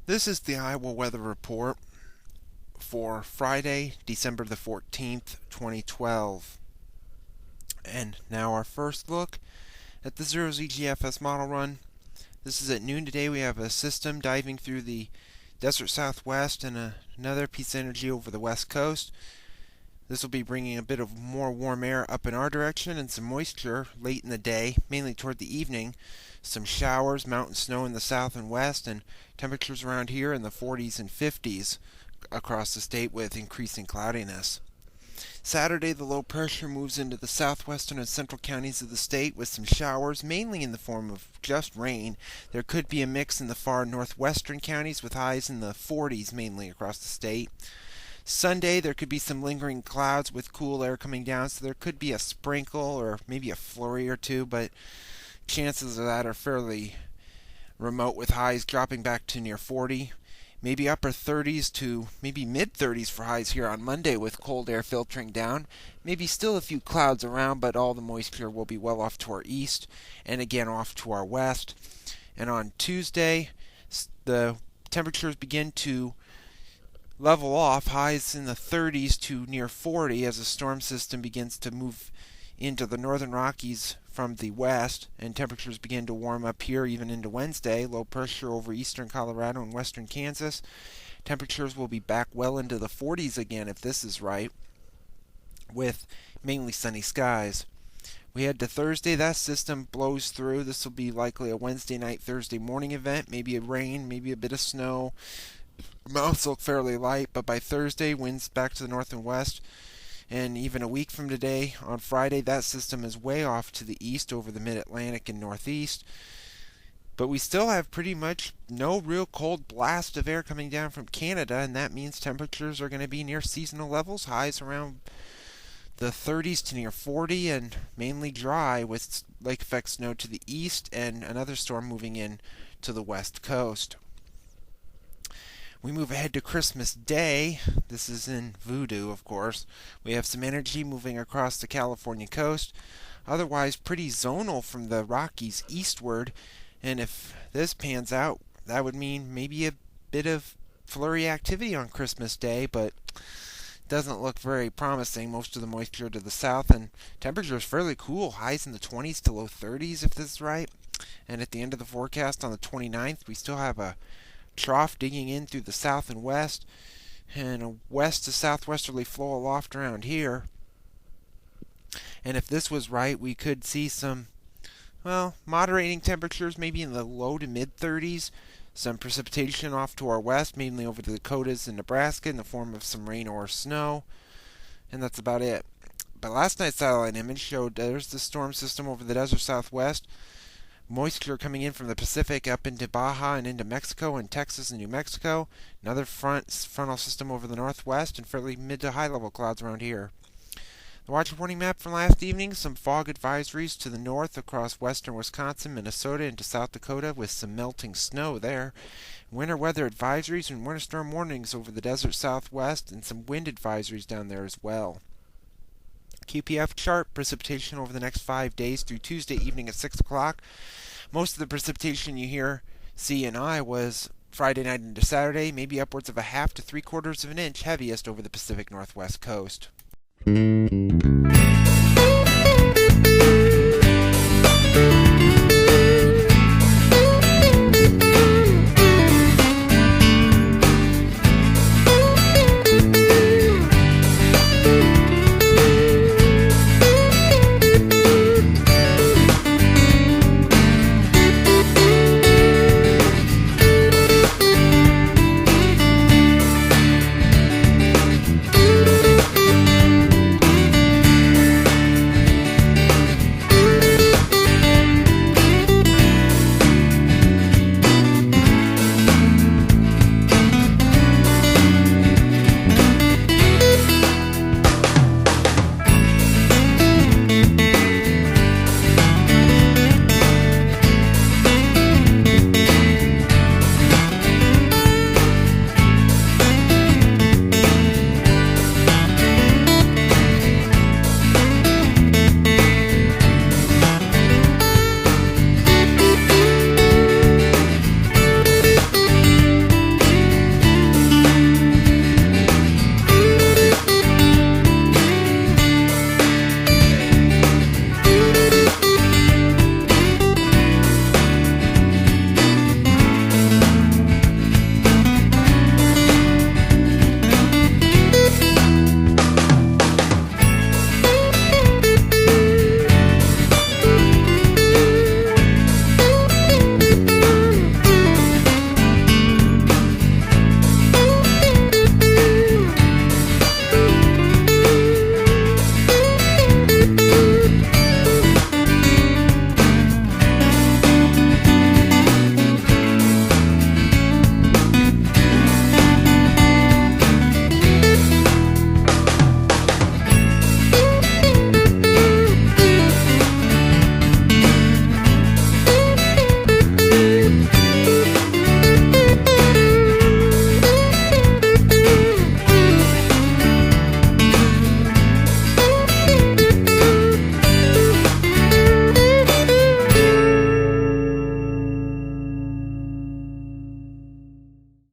This is the Iowa weather report for Friday, December the 14th, 2012. And now our first look at the 0Z GFS Model Run. This is at noon today. We have a system diving through the desert southwest and another piece of energy over the west coast. This will be bringing a bit of more warm air up in our direction and some moisture late in the day, mainly toward the evening. Some showers, mountain snow in the south and west, and temperatures around here in the 40s and 50s across the state with increasing cloudiness. Saturday, the low pressure moves into the southwestern and central counties of the state with some showers, mainly in the form of just rain. There could be a mix in the far northwestern counties with highs in the 40s mainly across the state. Sunday, there could be some lingering clouds with cool air coming down, so there could be a sprinkle or maybe a flurry or two, but chances of that are fairly remote with highs dropping back to near 40. Maybe upper 30s to maybe mid 30s for highs here on Monday with cold air filtering down. Maybe still a few clouds around, but all the moisture will be well off to our east and again off to our west. And on Tuesday, the temperatures begin to level off, highs in the 30s to near 40 as a storm system begins to move into the northern Rockies from the west, and temperatures begin to warm up here even into Wednesday. Low pressure over eastern Colorado and western Kansas. Temperatures will be back well into the 40s again if this is right, with mainly sunny skies. We head to Thursday. That system blows through. This will be likely a Wednesday night, Thursday morning event. Maybe a rain, maybe a bit of snow. Mountains look fairly light, but by Thursday, winds back to the north and west. And even a week from today, on Friday, that system is way off to the east over the mid-Atlantic and northeast. But we still have pretty much no real cold blast of air coming down from Canada, and that means temperatures are going to be near seasonal levels, highs around the 30s to near 40, and mainly dry with lake effect snow to the east and another storm moving in to the west coast. We move ahead to Christmas Day. This is in voodoo, of course. We have some energy moving across the California coast. Otherwise, pretty zonal from the Rockies eastward. And if this pans out, that would mean maybe a bit of flurry activity on Christmas Day, but doesn't look very promising. Most of the moisture to the south, and temperatures fairly cool. Highs in the 20s to low 30s, if this is right. And at the end of the forecast on the 29th, we still have a trough digging in through the south and west, and a west to southwesterly flow aloft around here. And if this was right, we could see some, moderating temperatures, maybe in the low to mid 30s. Some precipitation off to our west, mainly over the Dakotas and Nebraska in the form of some rain or snow. And that's about it. But last night's satellite image showed there's the storm system over the desert southwest. Moisture coming in from the Pacific up into Baja and into Mexico and Texas and New Mexico. Another frontal system over the northwest and fairly mid to high level clouds around here. The watch warning map from last evening, some fog advisories to the north across western Wisconsin, Minnesota, into South Dakota with some melting snow there. Winter weather advisories and winter storm warnings over the desert southwest and some wind advisories down there as well. QPF chart, precipitation over the next 5 days through Tuesday evening at 6 o'clock. Most of the precipitation you see in Iowa is Friday night into Saturday, maybe upwards of a half to 3/4 of an inch, heaviest over the Pacific Northwest coast.